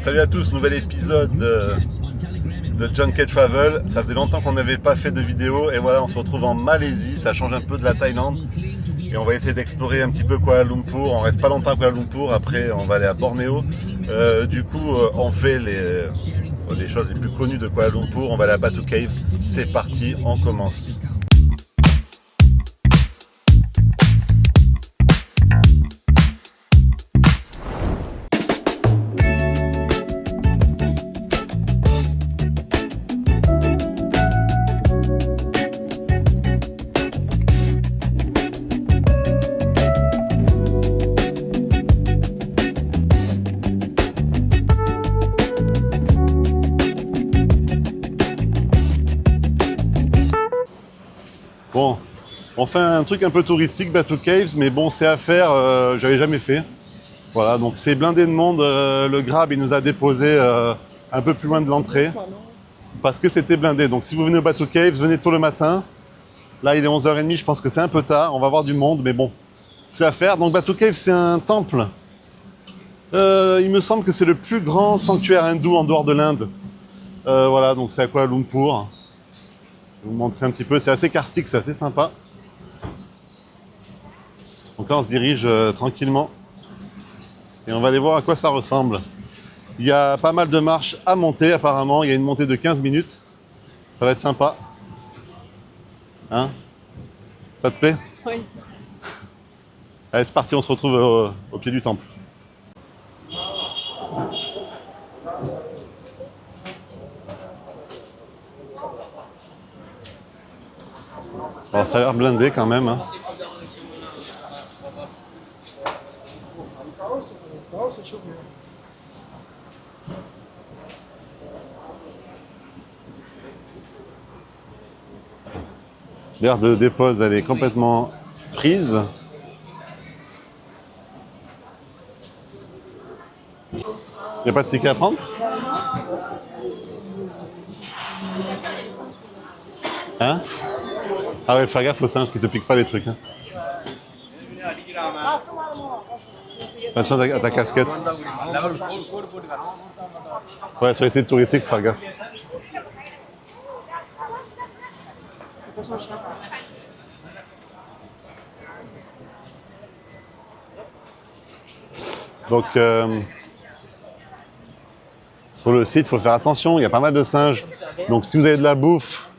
Salut à tous, nouvel épisode de Junket Travel. Ça faisait longtemps qu'on n'avait pas fait de vidéo et voilà, on se retrouve en Malaisie, ça change un peu de la Thaïlande et on va essayer d'explorer un petit peu Kuala Lumpur. On reste pas longtemps à Kuala Lumpur, après on va aller à Bornéo. On fait les choses les plus connues de Kuala Lumpur, on va aller à Batu Cave. C'est parti, on commence. Bon, on fait un truc un peu touristique, Batu Caves, mais bon, c'est à faire, j'avais jamais fait. Voilà, donc c'est blindé de monde, le Grab il nous a déposé un peu plus loin de l'entrée, parce que c'était blindé. Donc si vous venez au Batu Caves, venez tôt le matin. Là il est 11h30, je pense que c'est un peu tard, on va voir du monde, mais bon, c'est à faire. Donc Batu Caves c'est un temple, il me semble que c'est le plus grand sanctuaire hindou en dehors de l'Inde. Voilà, donc c'est à Kuala Lumpur. Je vais vous montrer un petit peu, c'est assez karstique, c'est assez sympa. Donc là on se dirige tranquillement et on va aller voir à quoi ça ressemble. Il y a pas mal de marches à monter apparemment, il y a une montée de 15 minutes. Ça va être sympa. Hein? Ça te plaît? Oui. Allez c'est parti, on se retrouve au pied du temple. Alors ça a l'air blindé quand même. Hein. L'aire de dépose, elle est complètement prise. Il n'y a pas de ticket à prendre? Hein? Ah ouais, faire gaffe aux singes qui te piquent pas les trucs. Hein. Attention à ta casquette. Ouais, sur les sites touristiques, faut faire gaffe. Donc, sur le site, il faut faire attention, il y a pas mal de singes. Donc, si vous avez de la bouffe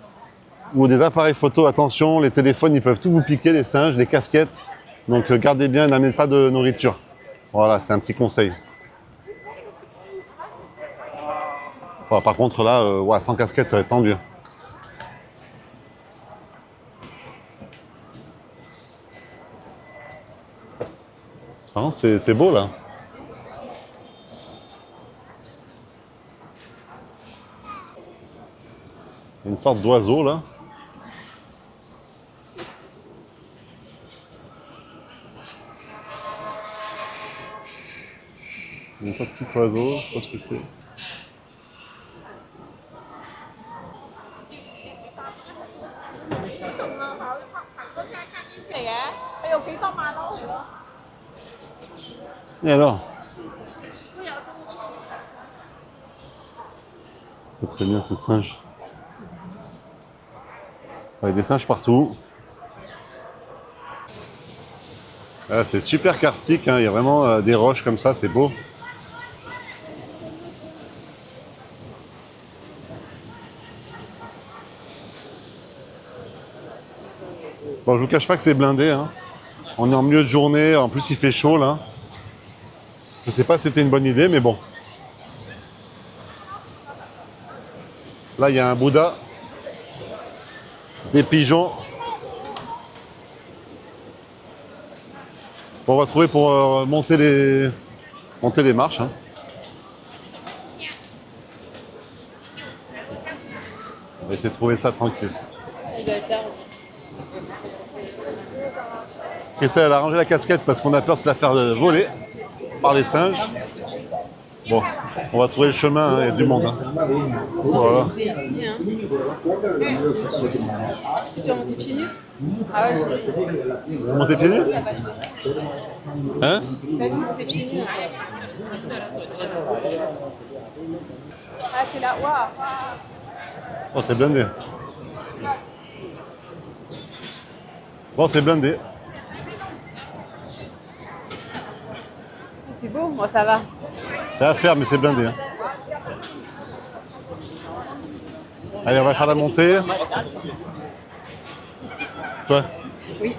ou des appareils photo, attention, les téléphones, ils peuvent tout vous piquer, les singes, les casquettes. Donc, gardez bien, n'amenez pas de nourriture. Voilà, c'est un petit conseil. Voilà, par contre, là, ouais, sans casquette, ça va être tendu. Par contre, c'est beau, là. Une sorte d'oiseau, là. Une sorte de petit oiseau, je sais pas ce que c'est. Et alors? Pas très bien ce singe. Ouais, des singes partout. Ah, c'est super karstique, hein. Il y a vraiment des roches comme ça, c'est beau. Bon, je vous cache pas que c'est blindé. Hein. On est en milieu de journée, en plus il fait chaud là. Je sais pas si c'était une bonne idée, mais bon. Là, il y a un Bouddha, des pigeons. Bon, on va trouver pour monter les marches. Hein. On va essayer de trouver ça tranquille. Christelle, elle a rangé la casquette parce qu'on a peur de se la faire voler par les singes. Bon, on va trouver le chemin, hein, il y a du monde. Hein. Voilà. C'est ici, hein. Si tu vas monter pieds nus. Ah ouais, j'ai Vous montez pieds nus? ça va trop aussi. Hein? T'as vu monter pieds nus, hein. Ah, c'est là, waouh. Oh, c'est blindé. Bon, c'est blindé. C'est beau, moi ça va. C'est à faire, mais c'est blindé. Hein. Allez, on va faire la montée. Toi? Oui.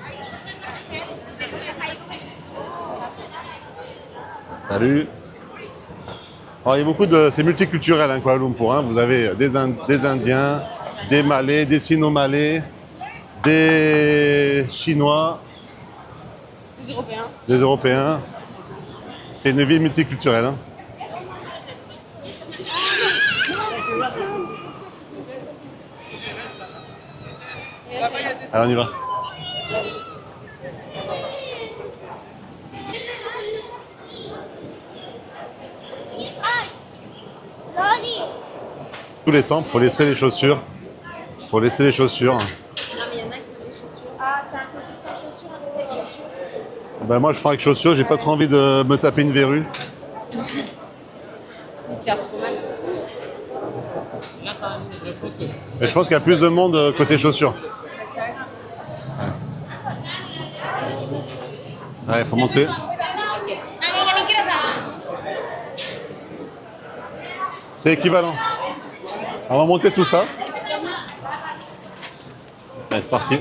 Salut. Alors, il y a beaucoup de... C'est multiculturel, hein, Kuala Lumpur. Hein. Vous avez des Indiens, des Malais, des Sino-Malais, des Chinois, Les Européens. des Européens. C'est une ville multiculturelle. Hein. Allez, on y va. Tous les temples, il faut laisser les chaussures. Il faut laisser les chaussures. Non, mais il y en a qui ont des chaussures. Ah, c'est un côté sans chaussures, un côté avec chaussures. Ben moi, je prends avec chaussures. J'ai pas trop envie de me taper une verrue. Il te faire trop mal. Mais je pense qu'il y a plus de monde côté chaussures. Parce que, ouais. Ouais, il faut monter. C'est équivalent. On va monter tout ça. Allez, c'est parti.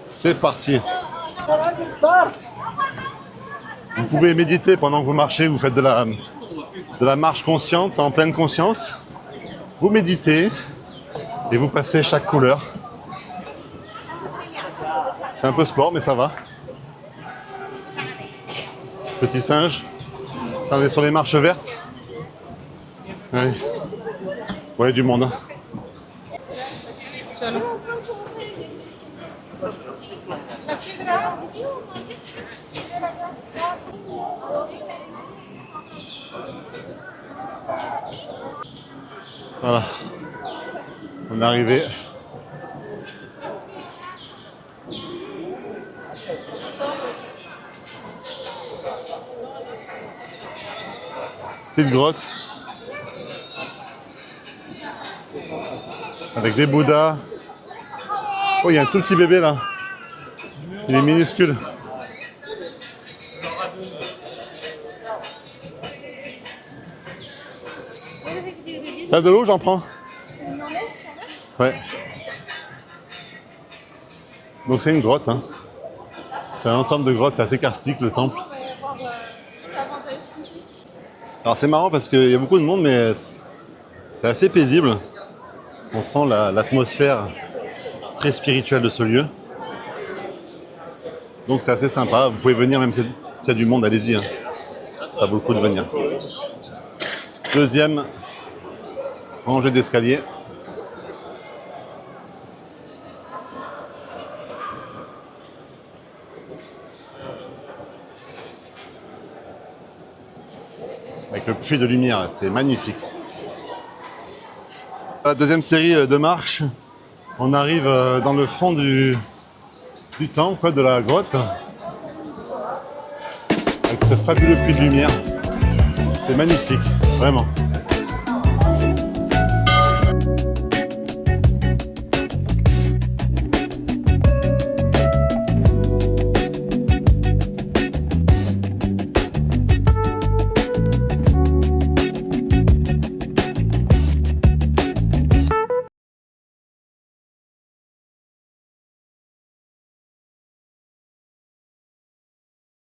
C'est parti. Vous pouvez méditer pendant que vous marchez, vous faites de la marche consciente, en pleine conscience. Vous méditez et vous passez chaque couleur. C'est un peu sport, mais ça va. Petit singe. On est sur les marches vertes. Allez. Ouais, du monde. Hein. Voilà. On est arrivé. Petite grotte. Avec des Bouddhas. Oh, il y a un tout petit bébé là. Il est minuscule. T'as de l'eau, j'en prends. Ouais. Donc c'est une grotte. Hein. C'est un ensemble de grottes, c'est assez karstique le temple. Alors c'est marrant parce qu'il y a beaucoup de monde, mais c'est assez paisible. On sent l'atmosphère très spirituelle de ce lieu. Donc c'est assez sympa. Vous pouvez venir même s'il y a du monde, allez-y. Hein. Ça vaut le coup de venir. Deuxième rangée d'escalier. Avec le puits de lumière, c'est magnifique. La deuxième série de marches, on arrive dans le fond du temple, quoi, de la grotte, avec ce fabuleux puits de lumière. C'est magnifique, vraiment.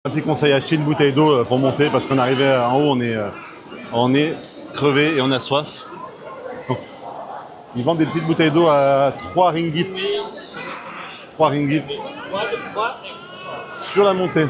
Un petit conseil, acheter une bouteille d'eau pour monter parce qu'on est arrivé en haut, on est crevé et on a soif. Donc, ils vendent des petites bouteilles d'eau à 3 ringgit. 3 ringgit sur la montée.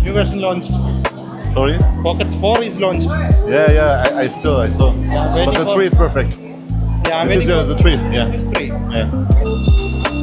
New version launched. Sorry? Pocket 4 is launched. Yeah, I saw. Yeah, But waiting the for- 3 is perfect. Yeah, I'm This is waiting the for 3, yeah. this 3. Yeah.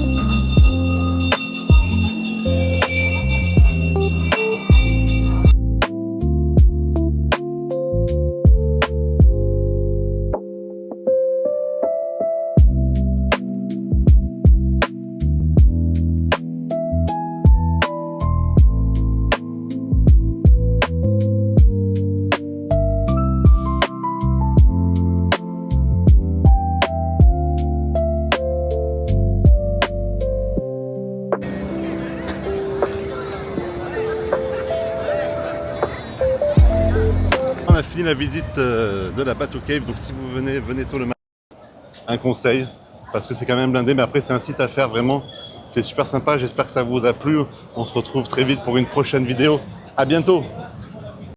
On a fini la visite de la Bateau Cave, donc si vous venez tôt le matin. Un conseil, parce que c'est quand même blindé, mais après c'est un site à faire vraiment. C'est super sympa, j'espère que ça vous a plu. On se retrouve très vite pour une prochaine vidéo. À bientôt!